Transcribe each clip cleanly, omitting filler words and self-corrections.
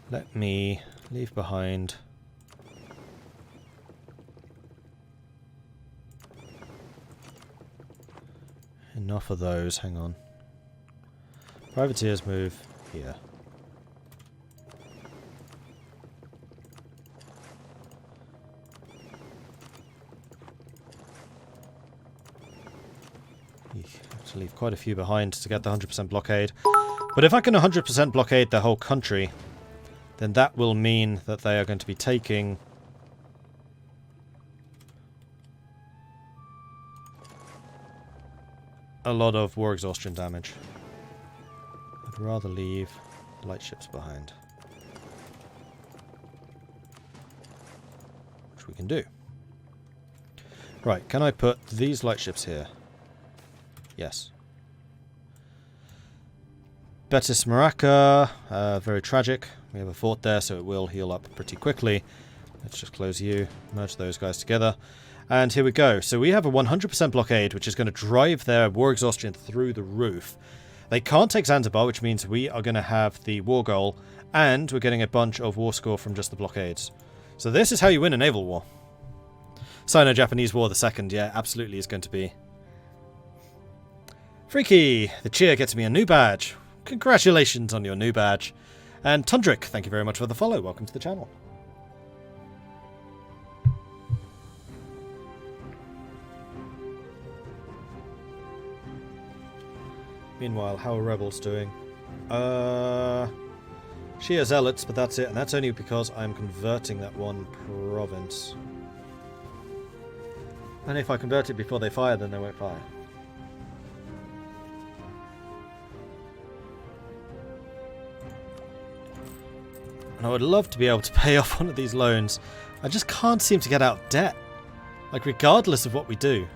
Let me leave behind enough of those. Hang on. Privateers move here. You have to leave quite a few behind to get the 100% blockade. But if I can 100% blockade the whole country, then that will mean that they are going to be taking a lot of war exhaustion damage. I'd rather leave light ships behind. Which we can do. Right, can I put these light ships here? Yes. Betis Maraca, very tragic. We have a fort there, so it will heal up pretty quickly. Let's just close you, merge those guys together. And here we go. So we have a 100% blockade, which is going to drive their war exhaustion through the roof. They can't take Zanzibar, which means we are going to have the war goal, and we're getting a bunch of war score from just the blockades. So this is how you win a naval war. Sino-Japanese War the second, yeah, absolutely is going to be. Freaky! The cheer gets me a new badge. Congratulations on your new badge. And Tundrick, thank you very much for the follow. Welcome to the channel. Meanwhile, how are rebels doing? Shia zealots, but that's it. And that's only because I'm converting that one province. And if I convert it before they fire, then they won't fire. And I would love to be able to pay off one of these loans. I just can't seem to get out of debt. Like, regardless of what we do.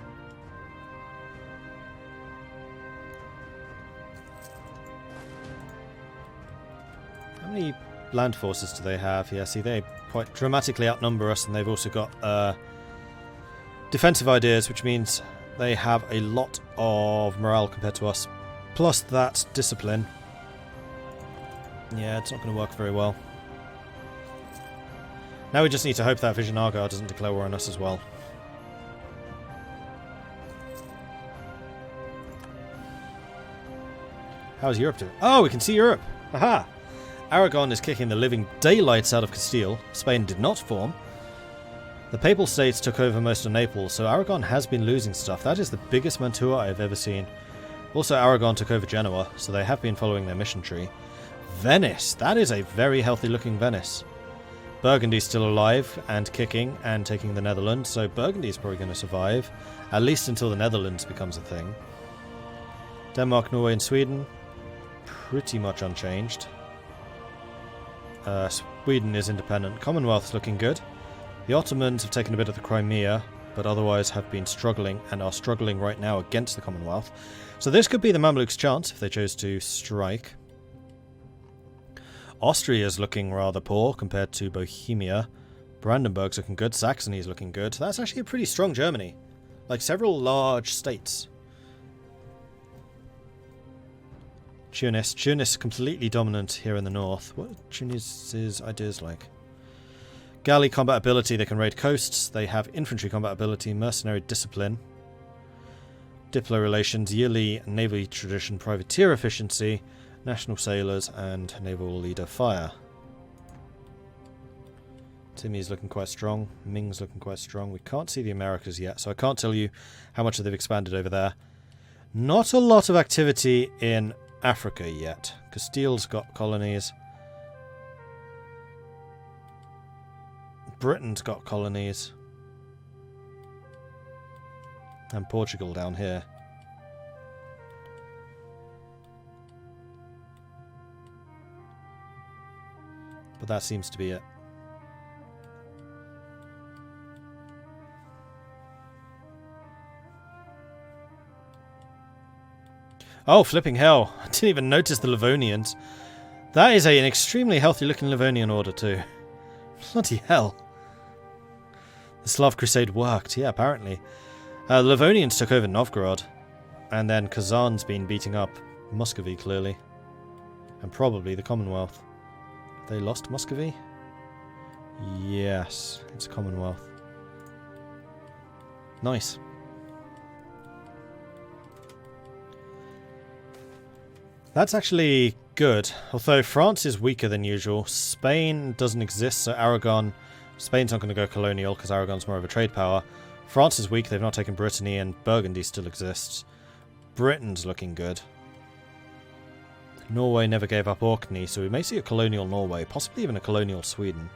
How many land forces do they have? Yeah, see, they quite dramatically outnumber us, and they've also got defensive ideas, which means they have a lot of morale compared to us. Plus that discipline. Yeah, it's not going to work very well. Now we just need to hope that Vision Argar doesn't declare war on us as well. How's Europe doing? Oh, we can see Europe! Aha! Aragon is kicking the living daylights out of Castile. Spain did not form. The Papal States took over most of Naples, so Aragon has been losing stuff. That is the biggest Mantua I have ever seen. Also, Aragon took over Genoa, so they have been following their mission tree. Venice! That is a very healthy looking Venice. Burgundy's still alive and kicking and taking the Netherlands, so Burgundy's probably going to survive, at least until the Netherlands becomes a thing. Denmark, Norway and Sweden, pretty much unchanged. Sweden is independent. Commonwealth's looking good. The Ottomans have taken a bit of the Crimea, but otherwise have been struggling and are struggling right now against the Commonwealth. So this could be the Mamluks' chance if they chose to strike. Austria's looking rather poor compared to Bohemia. Brandenburg's looking good. Saxony's looking good. That's actually a pretty strong Germany. Like several large states. Tunis completely dominant here in the north. What are Tunis's ideas like? Galley combat ability, they can raid coasts. They have infantry combat ability, mercenary discipline. Diplo relations, yearly navy tradition, privateer efficiency. National Sailors and Naval Leader Fire. Timmy's looking quite strong. Ming's looking quite strong. We can't see the Americas yet, so I can't tell you how much they've expanded over there. Not a lot of activity in Africa yet. Castile's got colonies. Britain's got colonies. And Portugal down here. But that seems to be it. Oh, flipping hell. I didn't even notice the Livonians. That is an extremely healthy looking Livonian order too. Bloody hell. The Slav Crusade worked. Yeah, apparently. The Livonians took over Novgorod. And then Kazan's been beating up Muscovy, clearly. And probably the Commonwealth. They lost Muscovy? Yes, it's Commonwealth. Nice. That's actually good. Although France is weaker than usual. Spain doesn't exist, so Aragon... Spain's not going to go colonial because Aragon's more of a trade power. France is weak, they've not taken Brittany, and Burgundy still exists. Britain's looking good. Norway never gave up Orkney, so we may see a colonial Norway, possibly even a colonial Sweden.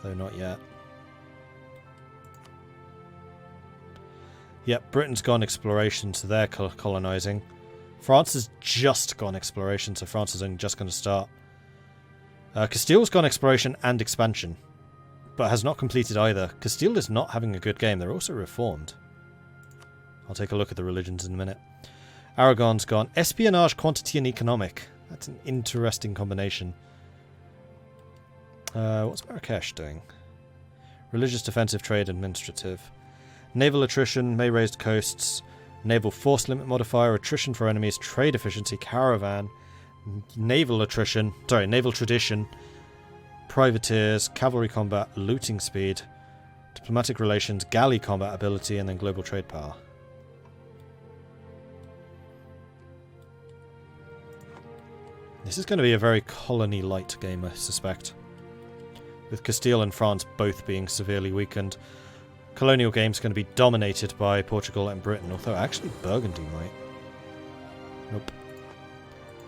Though not yet. Yep, Britain's gone exploration, so they're colonising. France has just gone exploration, so France is only just going to start. Castile's gone exploration and expansion, but has not completed either. Castile is not having a good game. They're also reformed. I'll take a look at the religions in a minute. Aragon's gone espionage, quantity, and economic. That's an interesting combination. What's Marrakesh doing? Religious, defensive, trade, administrative. Naval attrition, may raised coasts. Naval force limit modifier, attrition for enemies, trade efficiency, caravan. Naval attrition, sorry, naval tradition. Privateers, cavalry combat, looting speed. Diplomatic relations, galley combat ability, and then global trade power. This is going to be a very colony-light game, I suspect. With Castile and France both being severely weakened. Colonial game's going to be dominated by Portugal and Britain, although actually Burgundy might. Nope.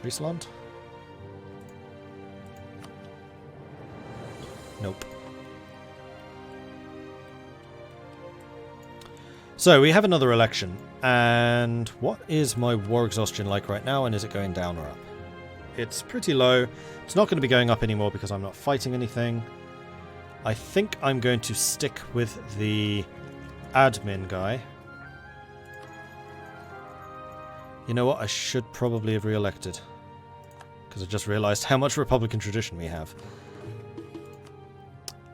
Friesland? Nope. So, we have another election, and what is my war exhaustion like right now, and is it going down or up? It's pretty low. It's not going to be going up anymore because I'm not fighting anything. I think I'm going to stick with the admin guy. You know what? I should probably have re-elected. Because I just realised how much Republican tradition we have.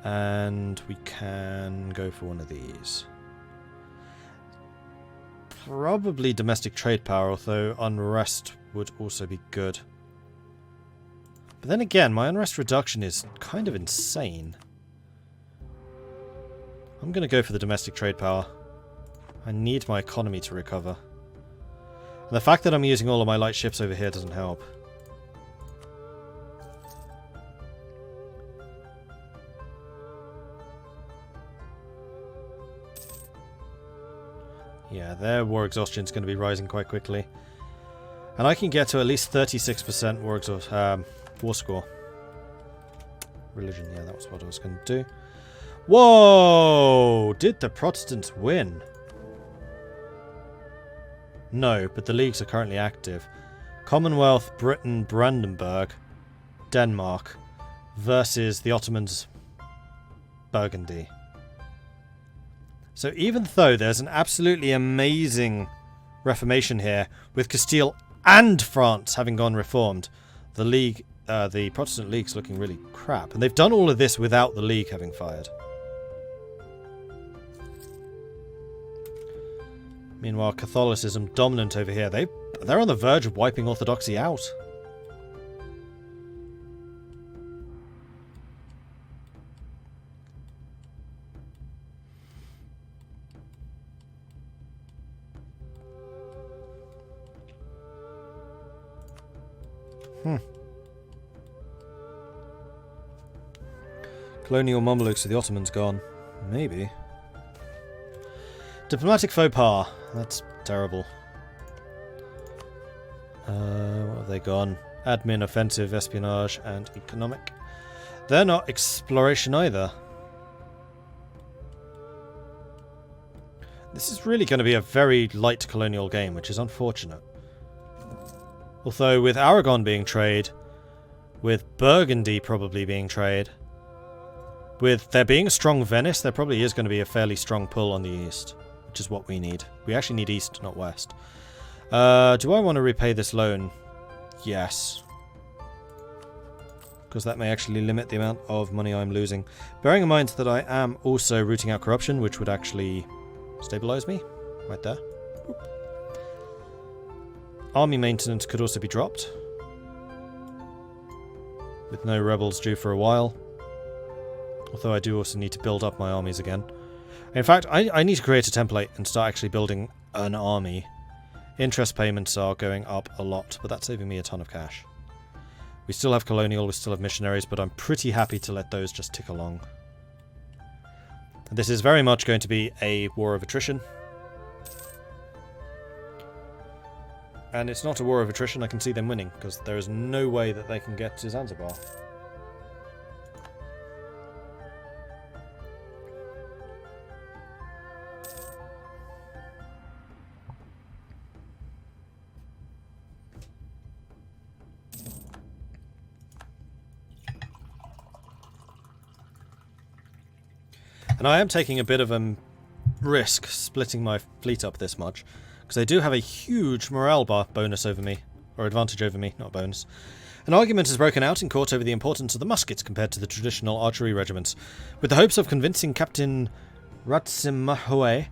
And we can go for one of these. Probably domestic trade power, although unrest would also be good. But then again, my unrest reduction is kind of insane. I'm going to go for the domestic trade power. I need my economy to recover. And the fact that I'm using all of my light ships over here doesn't help. Yeah, their war exhaustion is going to be rising quite quickly. And I can get to at least 36% war score. Religion, yeah, that was what I was going to do. Whoa! Did the Protestants win? No, but the leagues are currently active. Commonwealth, Britain, Brandenburg, Denmark versus the Ottomans, Burgundy. So even though there's an absolutely amazing reformation here, with Castile and France having gone reformed, the league, the Protestant league's looking really crap. And they've done all of this without the league having fired. Meanwhile, Catholicism dominant over here. They're on the verge of wiping Orthodoxy out. Colonial Mamelukes of the Ottomans gone. Maybe. Diplomatic faux pas. That's terrible. What have they gone? Admin, offensive, espionage, and economic. They're not exploration either. This is really going to be a very light colonial game, which is unfortunate. Although with Aragon being trade, with Burgundy probably being trade, with there being a strong Venice, there probably is going to be a fairly strong pull on the east, which is what we need. We actually need east, not west. Do I want to repay this loan? Yes. Because that may actually limit the amount of money I'm losing. Bearing in mind that I am also rooting out corruption, which would actually stabilize me. Right there. Oop. Army maintenance could also be dropped. with no rebels due for a while. Although I do also need to build up my armies again. In fact, I need to create a template and start actually building an army. Interest payments are going up a lot, but that's saving me a ton of cash. We still have colonial, we still have missionaries, but I'm pretty happy to let those just tick along. This is very much going to be a war of attrition. And it's not a war of attrition, I can see them winning, because there is no way that they can get to Zanzibar. And I am taking a bit of a risk splitting my fleet up this much, because they do have a huge morale bar bonus over me, or advantage over me, not bonus. An argument has broken out in court over the importance of the muskets compared to the traditional archery regiments, with the hopes of convincing Captain Ratsimahoe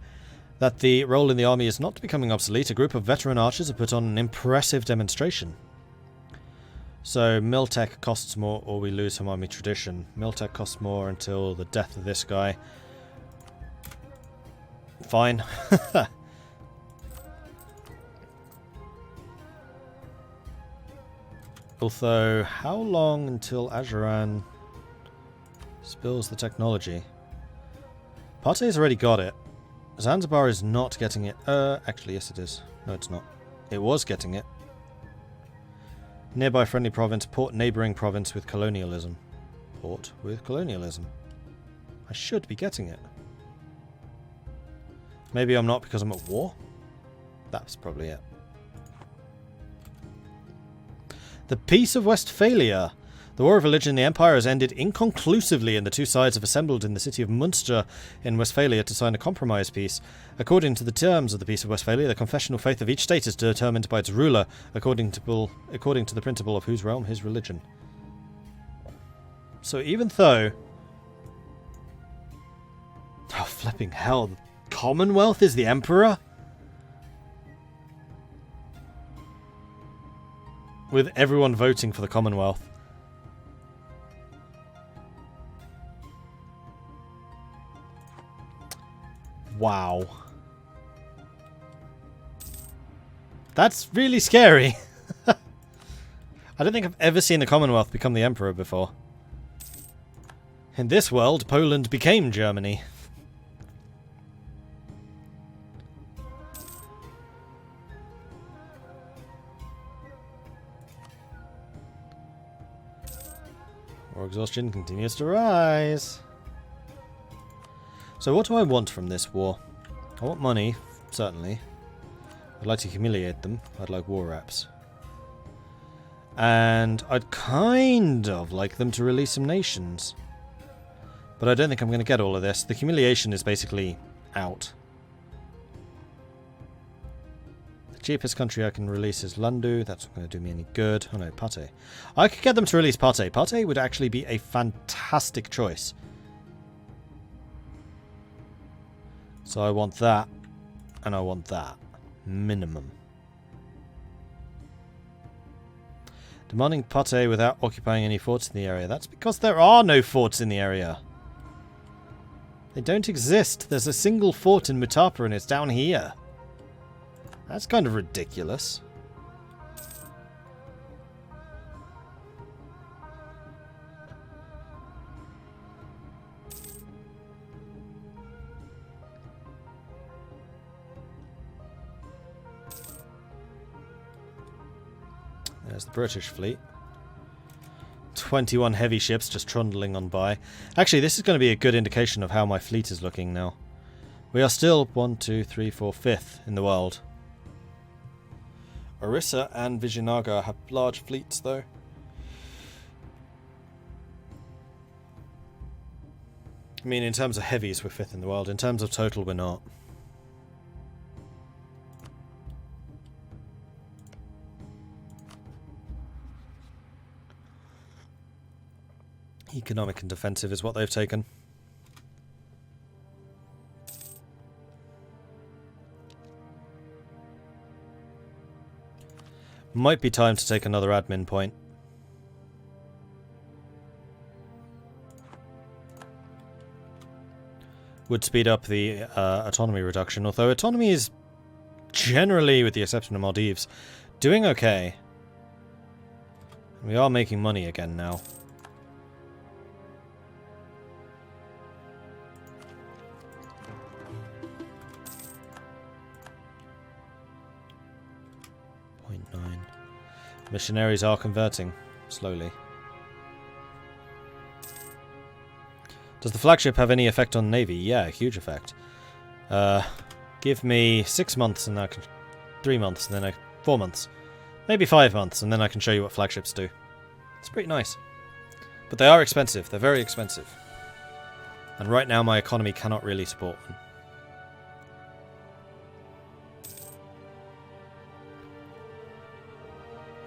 that the role in the army is not becoming obsolete. A group of veteran archers have put on an impressive demonstration. So, Miltech costs more or we lose some army tradition. Miltech costs more until the death of this guy. Fine. Although, how long until Ajuran spills the technology? Partey's already got it. Zanzibar is not getting it. Actually, yes it is. No, it's not. It was getting it. Nearby friendly province, port neighbouring province with colonialism. Port with colonialism. I should be getting it. Maybe I'm not because I'm at war? That's probably it. The Peace of Westphalia. The war of religion in the Empire has ended inconclusively, and the two sides have assembled in the city of Munster in Westphalia to sign a compromise peace. According to the terms of the Peace of Westphalia, the confessional faith of each state is determined by its ruler, according to the principle of whose realm his religion. So even though... Oh, flipping hell. The Commonwealth is the Emperor? With everyone voting for the Commonwealth. Wow. That's really scary. I don't think I've ever seen the Commonwealth become the Emperor before. In this world, Poland became Germany. War exhaustion continues to rise. So what do I want from this war? I want money, certainly. I'd like to humiliate them. I'd like war reps. And I'd kind of like them to release some nations. But I don't think I'm going to get all of this. The humiliation is basically out. The cheapest country I can release is Lundu. That's not going to do me any good. Oh no, Pate. I could get them to release Pate. Pate would actually be a fantastic choice. So I want that, and I want that. Minimum. Demanding Pate without occupying any forts in the area. That's because there are no forts in the area. They don't exist. There's a single fort in Mutapa and it's down here. That's kind of ridiculous. There's the British fleet. 21 heavy ships just trundling on by. Actually, this is going to be a good indication of how my fleet is looking now. We are still 1, 2, 3, 4, 5th in the world. Orissa and Vijayanagar have large fleets, though. I mean, in terms of heavies, we're 5th in the world. In terms of total, we're not. Economic and defensive is what they've taken. Might be time to take another admin point. would speed up the autonomy reduction, although autonomy is generally, with the exception of Maldives, doing okay. We are making money again now. Missionaries are converting, slowly. Does the flagship have any effect on the Navy? Yeah, a huge effect. Give me 6 months and I can... 3 months and then 4 months. Maybe 5 months and then I can show you what flagships do. It's pretty nice. But they are expensive. They're very expensive. And right now my economy cannot really support them.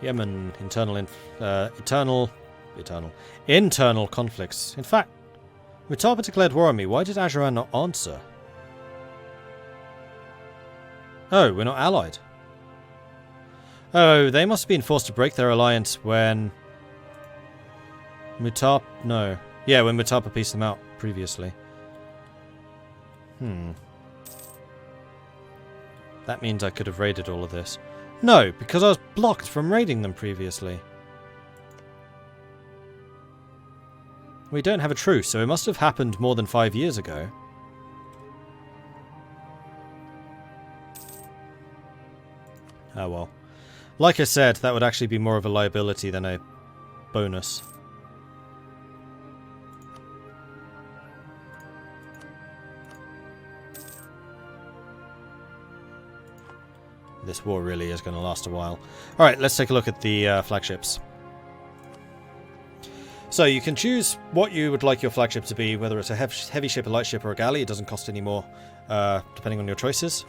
Yemen, internal conflicts. In fact, Mutaba declared war on me. Why did Ajuran not answer? Oh, we're not allied. Oh, they must have been forced to break their alliance when Mutaba... No. Yeah, when Mutaba pieced them out previously. That means I could have raided all of this. No, because I was blocked from raiding them previously. We don't have a truce, so it must have happened more than 5 years ago. Oh well. Like I said, that would actually be more of a liability than a bonus. This war really is going to last a while. Alright, let's take a look at the flagships. So you can choose what you would like your flagship to be, whether it's a heavy ship, a light ship, or a galley. It doesn't cost any more, depending on your choices.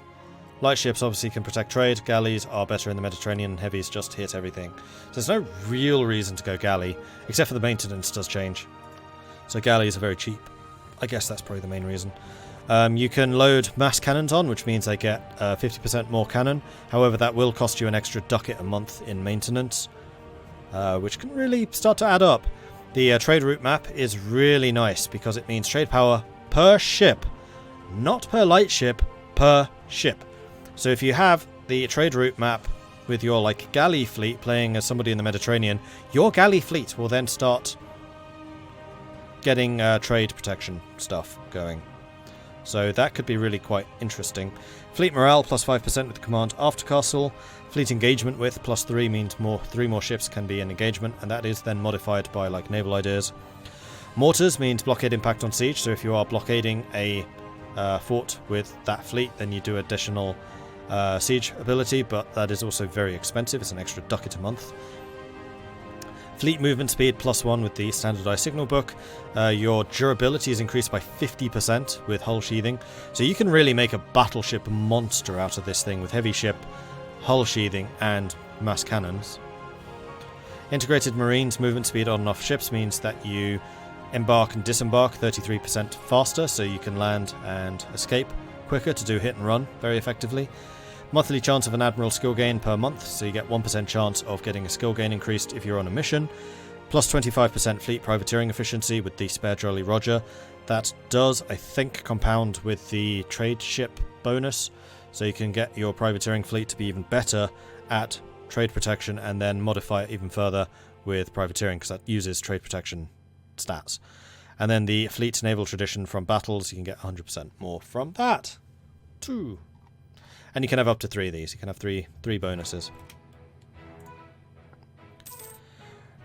Light ships obviously can protect trade. Galleys are better in the Mediterranean, and heavies just hit everything. So there's no real reason to go galley, except for the maintenance does change. So galleys are very cheap. I guess that's probably the main reason. You can load mass cannons on, which means they get 50% more cannon. However, that will cost you an extra ducat a month in maintenance, which can really start to add up. The trade route map is really nice because it means trade power per ship, not per light ship, per ship. So if you have the trade route map with your like galley fleet playing as somebody in the Mediterranean, your galley fleet will then start getting trade protection stuff going. So that could be really quite interesting. Fleet morale plus 5% with the command after castle. Fleet engagement with plus 3 means 3 more ships can be in engagement, and that is then modified by like naval ideas. Mortars means blockade impact on siege, so if you are blockading a fort with that fleet, then you do additional siege ability, but that is also very expensive. It's an extra ducat a month. Fleet movement speed plus 1 with the standardized signal book. Your durability is increased by 50% with hull sheathing. So you can really make a battleship monster out of this thing with heavy ship, hull sheathing, and mass cannons. Integrated Marines movement speed on and off ships means that you embark and disembark 33% faster, so you can land and escape quicker to do hit and run very effectively. Monthly chance of an admiral skill gain per month, so you get 1% chance of getting a skill gain increased if you're on a mission. Plus 25% fleet privateering efficiency with the spare Jolly Roger. That does, I think, compound with the trade ship bonus, so you can get your privateering fleet to be even better at trade protection and then modify it even further with privateering, because that uses trade protection stats. And then the fleet naval tradition from battles, you can get 100% more from that too. And you can have up to 3 of these. You can have three bonuses.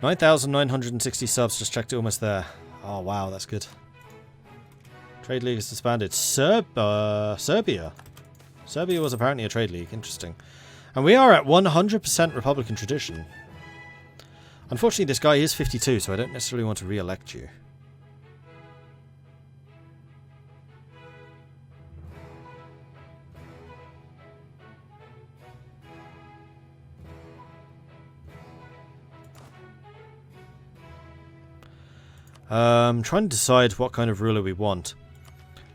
9,960 subs. Just checked it, almost there. Oh, wow, that's good. Trade league is disbanded. Serbia. Serbia was apparently a trade league. Interesting. And we are at 100% Republican tradition. Unfortunately, this guy is 52, so I don't necessarily want to re-elect you. Trying to decide what kind of ruler we want.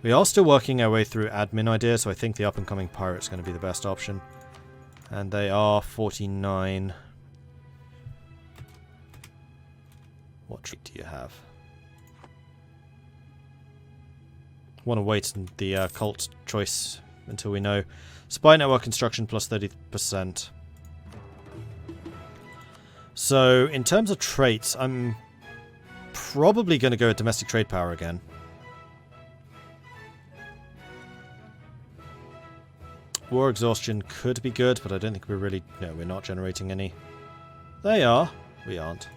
We are still working our way through admin ideas, so I think the up-and-coming pirate's going to be the best option. And they are 49. What trait do you have? want to wait in the cult choice until we know. Spy network construction plus 30%. So, in terms of traits, I'm probably going to go with domestic trade power again. War exhaustion could be good, but I don't think we're really... No, we're not generating any. They are. We aren't.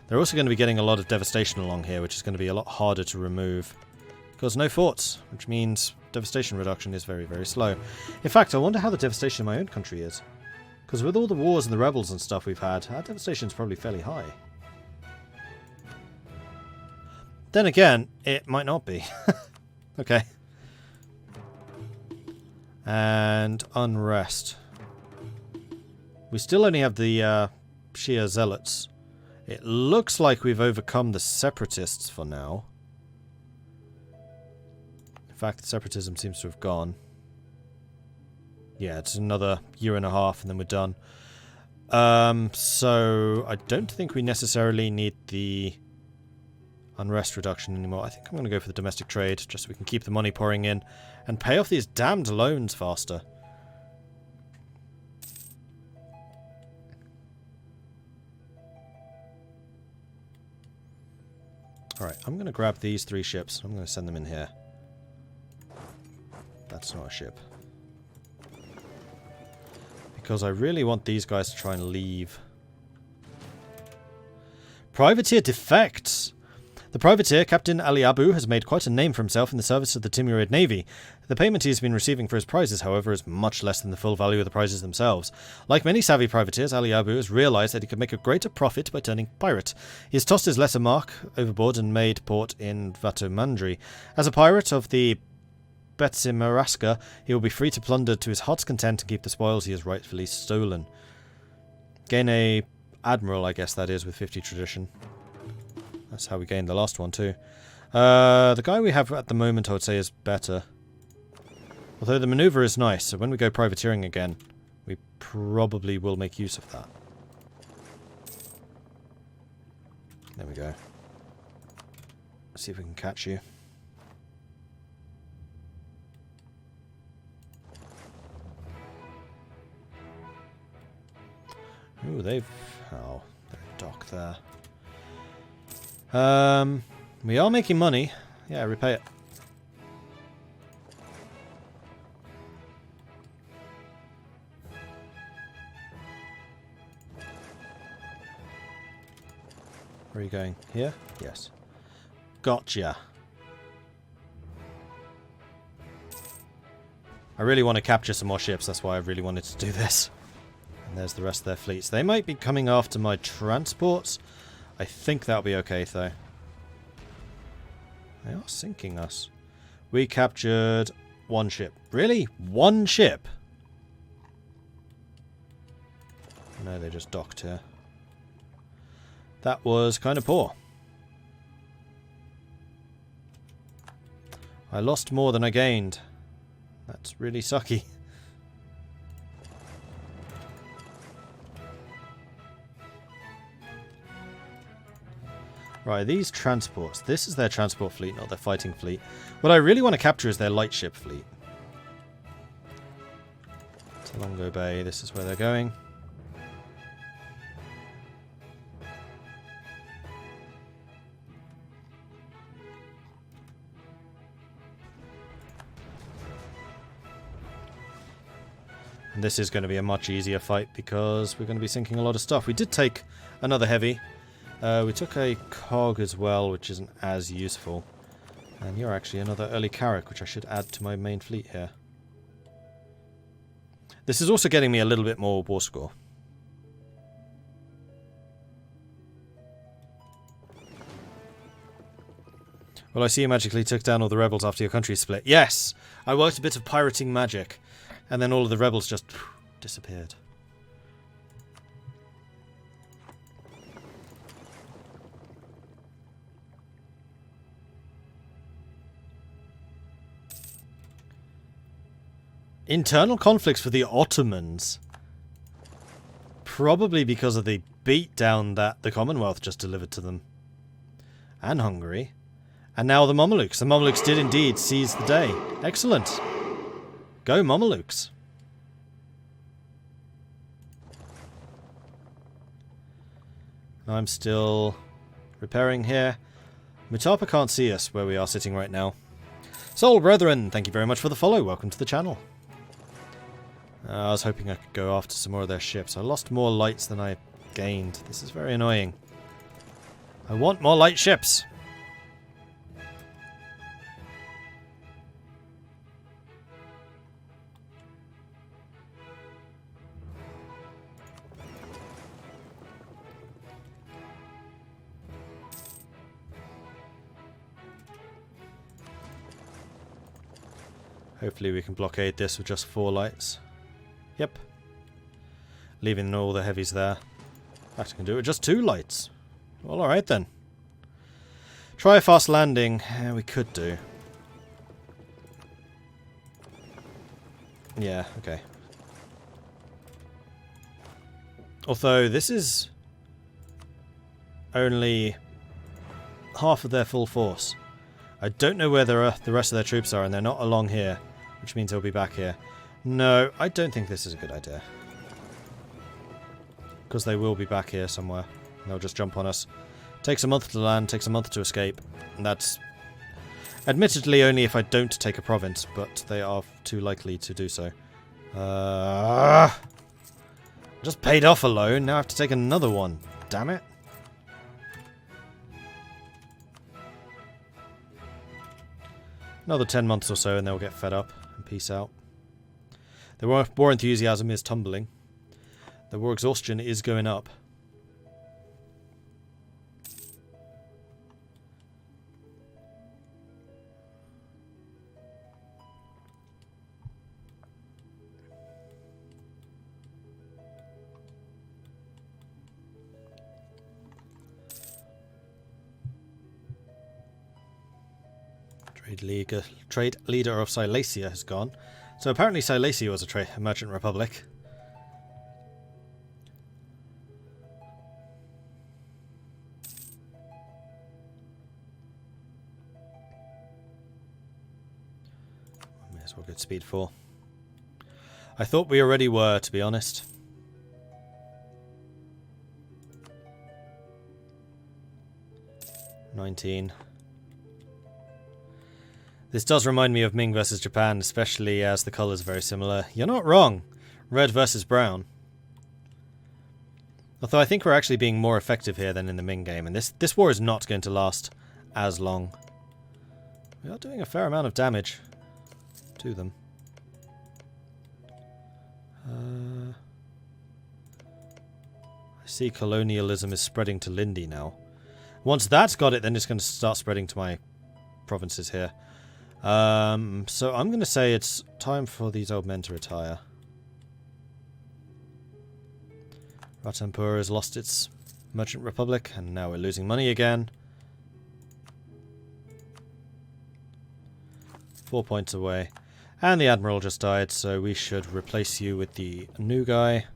They're also going to be getting a lot of devastation along here, which is going to be a lot harder to remove. Because no forts, which means devastation reduction is very, very slow. In fact, I wonder how the devastation in my own country is. Because with all the wars and the rebels and stuff we've had, our devastation is probably fairly high. Then again, it might not be. Okay. And unrest. We still only have the Shia Zealots. It looks like we've overcome the separatists for now. In fact, separatism seems to have gone. Yeah, it's another year and a half and then we're done. So I don't think we necessarily need the unrest reduction anymore. I think I'm going to go for the domestic trade, just so we can keep the money pouring in and pay off these damned loans faster. Alright, I'm going to grab these 3 ships. I'm going to send them in here. That's not a ship. Because I really want these guys to try and leave. Privateer defects! The privateer, Captain Ali Abu, has made quite a name for himself in the service of the Timurid Navy. The payment he has been receiving for his prizes, however, is much less than the full value of the prizes themselves. Like many savvy privateers, Ali Abu has realised that he could make a greater profit by turning pirate. He has tossed his lesser mark overboard and made port in Vatomandri. As a pirate of the Madagascar, he will be free to plunder to his heart's content and keep the spoils he has rightfully stolen. Gain a admiral, I guess that is, with 50 tradition. That's how we gained the last one too. The guy we have at the moment I would say is better. Although the maneuver is nice, so when we go privateering again, we probably will make use of that. There we go. Let's see if we can catch you. Ooh, they've... Oh, they're docked there. We are making money. Yeah, repay it. Where are you going? Here? Yes. Gotcha. I really want to capture some more ships, that's why I really wanted to do this. And there's the rest of their fleets. They might be coming after my transports. I think that'll be okay, though. They are sinking us. We captured 1 ship. Really? 1 ship? No, they just docked here. That was kind of poor. I lost more than I gained. That's really sucky. Right, these transports. This is their transport fleet, not their fighting fleet. What I really want to capture is their lightship fleet. Telongo Bay, this is where they're going. And this is going to be a much easier fight because we're going to be sinking a lot of stuff. We did take another heavy. We took a cog as well, which isn't as useful. And you're actually another early carrack, which I should add to my main fleet here. This is also getting me a little bit more war score. Well, I see you magically took down all the rebels after your country split. Yes! I worked a bit of pirating magic. And then all of the rebels just disappeared. Internal conflicts for the Ottomans. Probably because of the beatdown that the Commonwealth just delivered to them. And Hungary. And now the Mamelukes. The Mamelukes did indeed seize the day. Excellent. Go Mamelukes. I'm still repairing here. Mutapa can't see us where we are sitting right now. Soul Brethren, thank you very much for the follow. Welcome to the channel. I was hoping I could go after some more of their ships. I lost more lights than I gained. This is very annoying. I want more light ships. Hopefully we can blockade this with just 4 lights. Yep. Leaving all the heavies there. In fact, I can do it with just 2 lights. Well, alright then. Try a fast landing. We could do. Yeah, okay. Although, this is only half of their full force. I don't know where the rest of their troops are, and they're not along here, which means they'll be back here. No, I don't think this is a good idea. Because they will be back here somewhere. And they'll just jump on us. Takes a month to land, takes a month to escape. And that's admittedly only if I don't take a province, but they are too likely to do so. Just paid off a loan, now I have to take another one. Damn it. Another 10 months or so and they'll get fed up and peace out. The war enthusiasm is tumbling. The war exhaustion is going up. Trade leader of Silesia has gone. So apparently Silesia was a merchant republic. May as well get speed 4. I thought we already were, to be honest. $19. This does remind me of Ming versus Japan, especially as the colours are very similar. You're not wrong. Red versus brown. Although I think we're actually being more effective here than in the Ming game, and this war is not going to last as long. We are doing a fair amount of damage to them. I see colonialism is spreading to Lindy now. Once that's got it, then it's going to start spreading to my provinces here. So I'm going to say it's time for these old men to retire. Ratampur has lost its merchant republic, and now we're losing money again. 4 points away. And the admiral just died, so we should replace you with the new guy.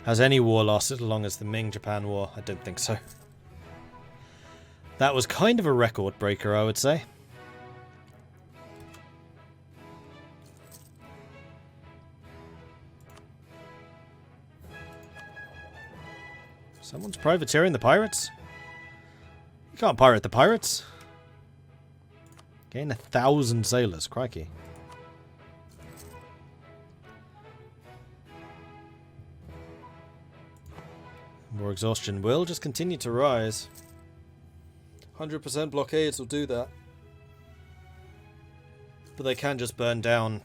Has any war lasted as long as the Ming-Japan War? I don't think so. That was kind of a record breaker, I would say. Someone's privateering the pirates? You can't pirate the pirates. Gain 1,000 sailors, crikey. More exhaustion will just continue to rise. 100% blockades will do that. But they can just burn down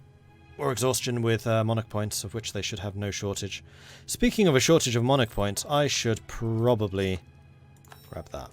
more exhaustion with monarch points, of which they should have no shortage. Speaking of a shortage of monarch points, I should probably grab that.